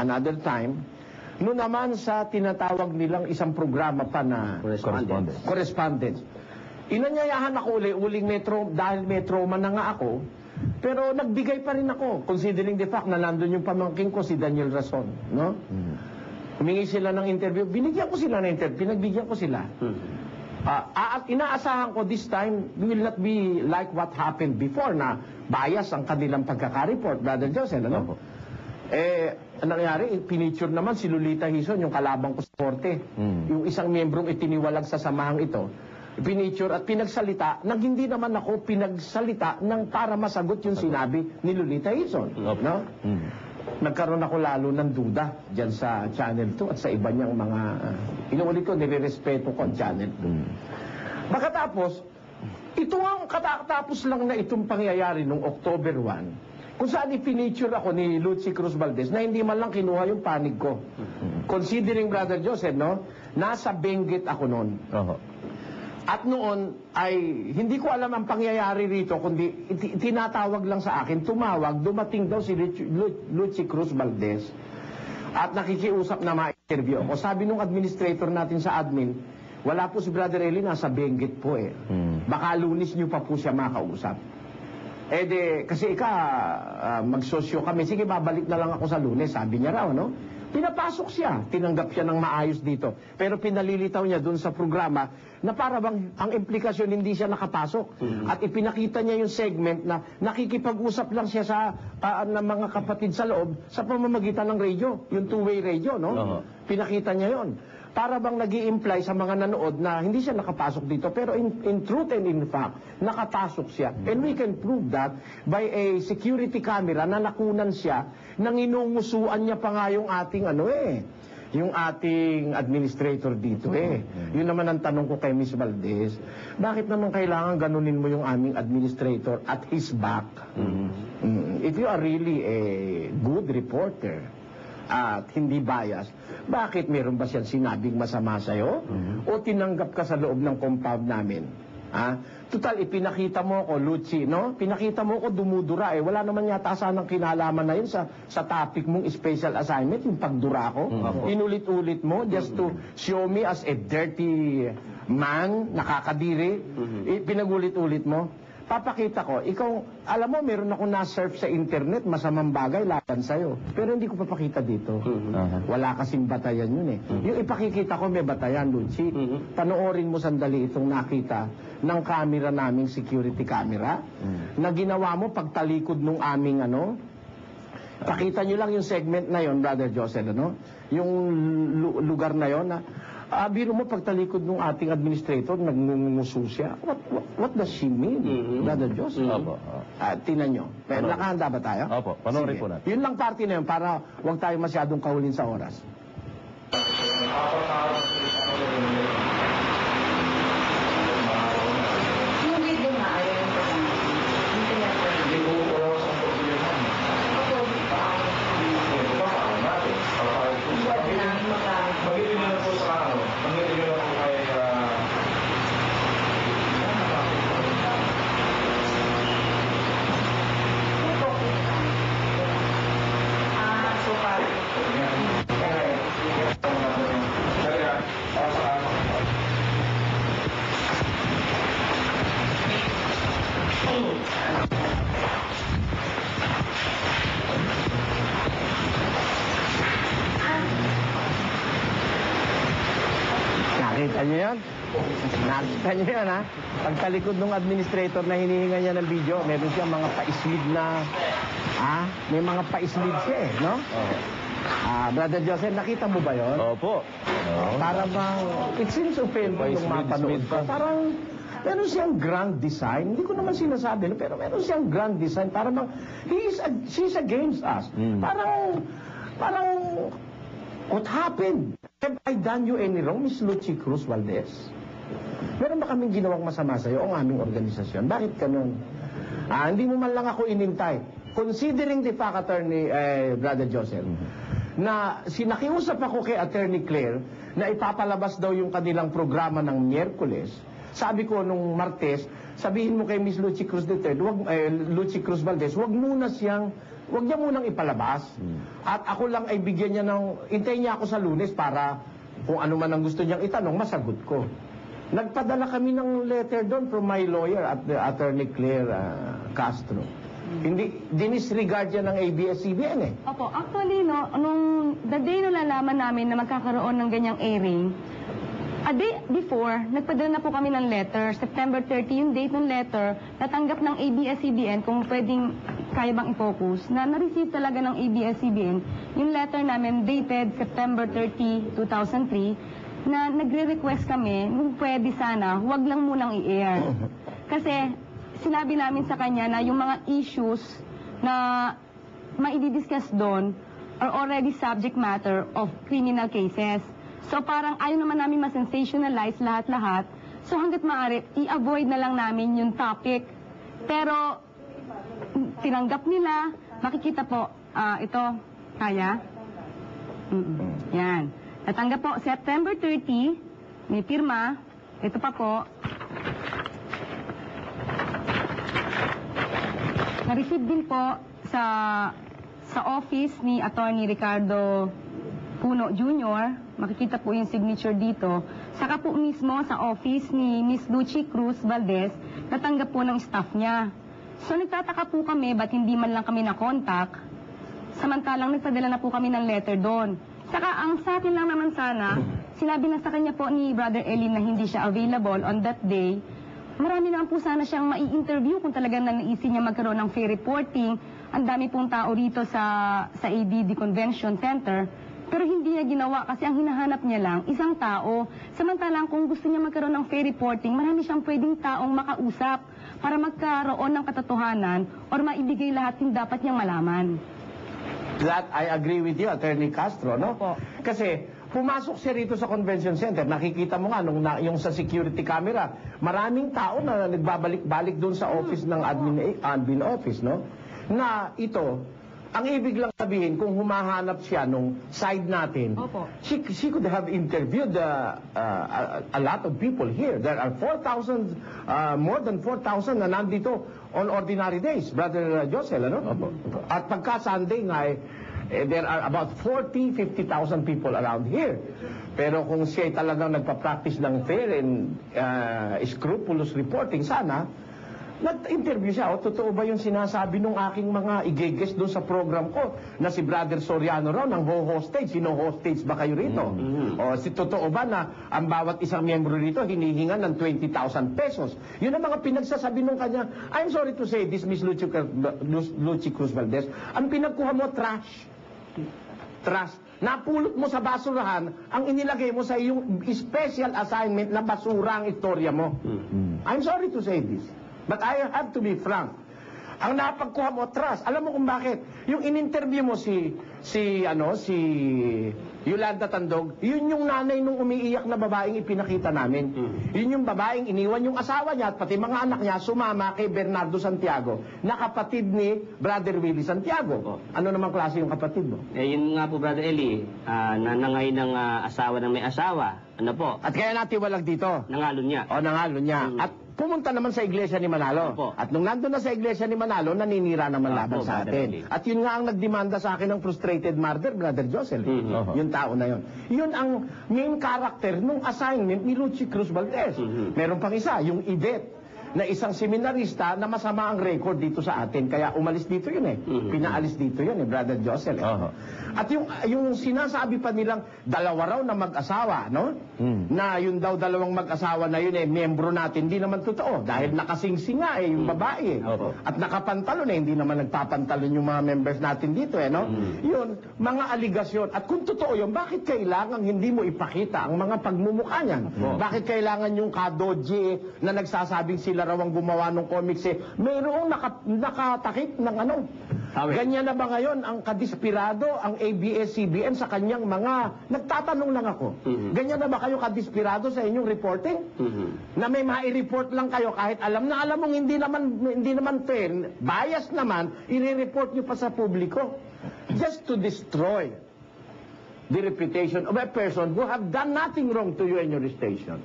another time. Noon naman sa tinatawag nilang isang programa pa na correspondence. Inanyayahan ako uling metro, dahil metro man na nga ako, pero nagbigay pa rin ako, considering the fact na nandun yung pamangking ko, si Daniel Rason, no? Humingi sila ng interview, binigyan ko sila ng interview, pinagbigyan ko sila. At inaasahan ko this time, will not be like what happened before na bias ang kanilang pagkaka-report, Brother Joseph, ano? Ang nangyari, pinicture naman si Lolita Hison, yung kalabang ko sa korte. Yung isang miyembrong itiniwalag sa samahang ito, pinicture at pinagsalita nang hindi naman ako pinagsalita nang para masagot yung sinabi ni Lolita Hison. No? Nagkaroon ako lalo ng duda dyan sa Channel 2 at sa iba niyang mga inuulit ko, nirerespeto ko ang Channel 2. Makatapos, ito ang katatapos lang na itong pangyayari noong October 1, kung saan ipiniture ako ni Lucy Cruz Valdez na hindi man lang kinuha yung panig ko. Considering, Brother Joseph, no, nasa Benguet ako noon. At noon ay hindi ko alam ang pangyayari rito, kundi tinatawag lang sa akin, tumawag, dumating daw si Lucy Cruz Valdez at nakikiusap na ma-interview ako. Sabi nung administrator natin sa admin, wala po si Brother Eli, nasa Benguet po eh. Baka Lunes nyo pa po siya makausap. Kasi magsosyo kami, sige babalik na lang ako sa Lunes, sabi niya raw, no? Pinapasok siya, tinanggap siya ng maayos dito. Pero pinalilitaw niya dun sa programa na para bang ang implikasyon hindi siya nakapasok. At ipinakita niya yung segment na nakikipag-usap lang siya sa ng mga kapatid sa loob sa pamamagitan ng radio, yung two-way radio, no? Pinakita niya yon. Para bang nag-i-imply sa mga nanood na hindi siya nakapasok dito, pero in truth and in fact, nakapasok siya. And we can prove that by a security camera na nakunan siya, nang inungusuan niya pa nga yung ating yung ating administrator dito Yun naman ang tanong ko kay Miss Valdez, bakit naman kailangan ganunin mo yung aming administrator at his back? If you are really a good reporter, at hindi bias, bakit meron ba siyang sinabing masama sa'yo? O tinanggap ka sa loob ng compound namin? Total, ipinakita mo ko, Lucy, no? Pinakita mo ko dumudura Wala naman yata sanang kinalaman na yun sa topic mong special assignment, yung pagdura ko. Inulit-ulit mo just to show me as a dirty man, nakakadiri. Pinagulit-ulit mo. Papakita ko, ikaw, alam mo, meron ako na-surf sa internet, masamang bagay, laban sa'yo. Pero hindi ko papakita dito. Wala kasing batayan yun Yung ipakikita ko, may batayan, Lucy. Panoorin mo sandali itong nakita ng camera naming security camera na ginawa mo pagtalikod nung aming Pakita nyo lang yung segment na yon, Brother Joseph, yung lugar na yon na biro mo pagtalikod ng ating administrator, nagngunguso siya. What does she mean, Brother Joseph? Tingnan nyo. Nakahanda ba tayo? Opo, panoorin po natin. Yun lang party na yun para huwag tayo masyadong kahulin sa oras. Nakita niyo yan? Nakita niyo yan, ha? Pagtalikod ng administrator na hinihinga niya ng video, meron siya mga pa-slid na, may mga pa-slid siya no? Brother Joseph, nakita mo ba yon? Opo. Para bang, it seems offending nung mapanood ko. Parang, meron siyang grand design. Hindi ko naman sinasabi, no? Pero meron siyang grand design. Para bang, she's against us. Parang, what happened? Have I done you any wrong, Miss Lucy Cruz Valdez? Meron ba kaming ginawang masama sa'yo ang aming organisasyon? Bakit ganun? Hindi mo man lang ako inintay. Considering the fact, Attorney Brother Joseph, na nakiusap ako kay Attorney Claire na ipapalabas daw yung kanilang programa ng Miyerkules. Sabi ko nung Martes, sabihin mo kay Miss Lucy Cruz Lucy Cruz Valdez, wag muna siyang huwag niya munang ipalabas. At ako lang ay bigyan niya hintayin niya ako sa Lunes para kung ano man ang gusto niyang itanong, masagot ko. Nagpadala kami ng letter doon from my lawyer at Attorney Claire Castro. Hindi, dinisregard yan ng ABS-CBN eh. Opo, actually, no, nung the day na nalaman namin na magkakaroon ng ganyang airing, a day before, nagpadala na po kami ng letter. September 30, yung date ng letter, natanggap ng ABS-CBN kung pwedeng kaya bang i-focus, na na-receive talaga ng ABS-CBN yung letter namin dated September 30, 2003, na nagre-request kami, kung pwede sana, huwag lang munang i-air. Kasi sinabi namin sa kanya na yung mga issues na maidi-discuss doon are already subject matter of criminal cases. So parang ayaw naman namin ma-sensationalize lahat-lahat. So hanggat maaari, i-avoid na lang namin yung topic. Pero tinanggap nila, makikita po, ito, kaya? Yan. Natanggap po, September 30, may pirma, ito pa po. Na-receive din po sa office ni Attorney Ricardo Puno Jr., makikita po yung signature dito. Saka po mismo sa office ni Miss Lucy Cruz Valdez, natanggap po ng staff niya. So nagtataka po kami, ba't hindi man lang kami na-contact, samantalang nagpadala na po kami ng letter doon. Saka ang sa akin lang naman sana, sinabi na sa kanya po ni Brother Eli na hindi siya available on that day. Marami naman po sana siyang mai-interview kung talagang nanaisin niya magkaroon ng fair reporting. Ang dami pong tao rito sa ABD Convention Center. Pero hindi niya ginawa kasi ang hinahanap niya lang, isang tao. Samantalang kung gusto niya magkaroon ng fair reporting, marami siyang pwedeng taong makausap para magkaroon ng katotohanan or maibigay lahat yung dapat niyang malaman. That I agree with you, Attorney Castro, no? Opo. Kasi pumasok siya rito sa convention center, nakikita mo nga yung sa security camera, maraming tao na nagbabalik-balik doon sa office ng admin office, no? Na ito, ang ibig lang sabihin, kung humahanap siya nung side natin, Opo. she could have interviewed a lot of people here. There are 4,000, more than 4,000 na nandito on ordinary days, Brother Josel, ano? Opo. At pagka Sunday nga, there are about 50,000 people around here. Pero kung siya talagang nagpa-practice ng fair and scrupulous reporting, sana, nag-interview siya, totoo ba yung sinasabi nung aking mga igegest doon sa program ko na si Brother Soriano raw ng hostage, sino-hostage ba kayo rito? O totoo ba na ang bawat isang miyembro rito hinihingan ng 20,000 pesos? Yun ang mga pinagsasabi nung kanya. I'm sorry to say this, Miss Lucy Cruz Valdez, ang pinagkuha mo, trash. Trash. Napulot mo sa basurahan, ang inilagay mo sa iyong special assignment na basura ang istorya mo. I'm sorry to say this. But I have to be frank. Ang napagkuha mo, trust. Alam mo kung bakit? Yung in-interview mo si Yolanda Tandog, yun yung nanay nung umiiyak na babaeng ipinakita namin. Yun yung babaeng iniwan yung asawa niya at pati mga anak niya sumama kay Bernardo Santiago, na kapatid ni Brother Willie Santiago. Ano naman klase yung kapatid mo? Yun nga po, Brother Eli, nanangay ng asawa ng may asawa. Ano po? At kaya natiwalag dito. Nangalon niya. O, nangalon niya. At pumunta naman sa iglesia ni Manalo. Opo. At nung nandun na sa iglesia ni Manalo, naninira naman laban Opo, sa Brother atin. Eli. At yun nga ang nagdemanda sa akin ng frustrated murder, Brother Josel. Yung tao na yun. Yun ang main character nung assignment ni Lucy Cruz Valdez. Meron pang isa, yung Idet, na isang seminarista na masama ang record dito sa atin. Kaya umalis dito yun eh. Pinaalis dito yun eh, Brother Josel. At yung sinasabi pa nilang dalawa raw na mag-asawa, no? Na yung daw dalawang mag-asawa na yun eh, miyembro natin, hindi naman totoo. Dahil nakasingsing nga eh, yung babae eh. At nakapantalon eh, hindi naman nagpapantalon yung mga members natin dito eh, no? Yun, mga aligasyon. At kung totoo yun, bakit kailangan hindi mo ipakita ang mga pagmumukha niyan? Bakit kailangan yung kadoji na nagsasabing sila raw ang gumawa ng comics eh, mayroong nakatakip ng ano? Ganyan na ba ngayon ang kadispirado, ang ABS-CBN sa kanyang mga... Nagtatanong lang ako. Ganyan na ba kayo kadispirado sa inyong reporting? Na may mai-report lang kayo kahit alam mong hindi naman fair, bias naman, i-report nyo pa sa publiko. Just to destroy the reputation of a person who have done nothing wrong to you and your station.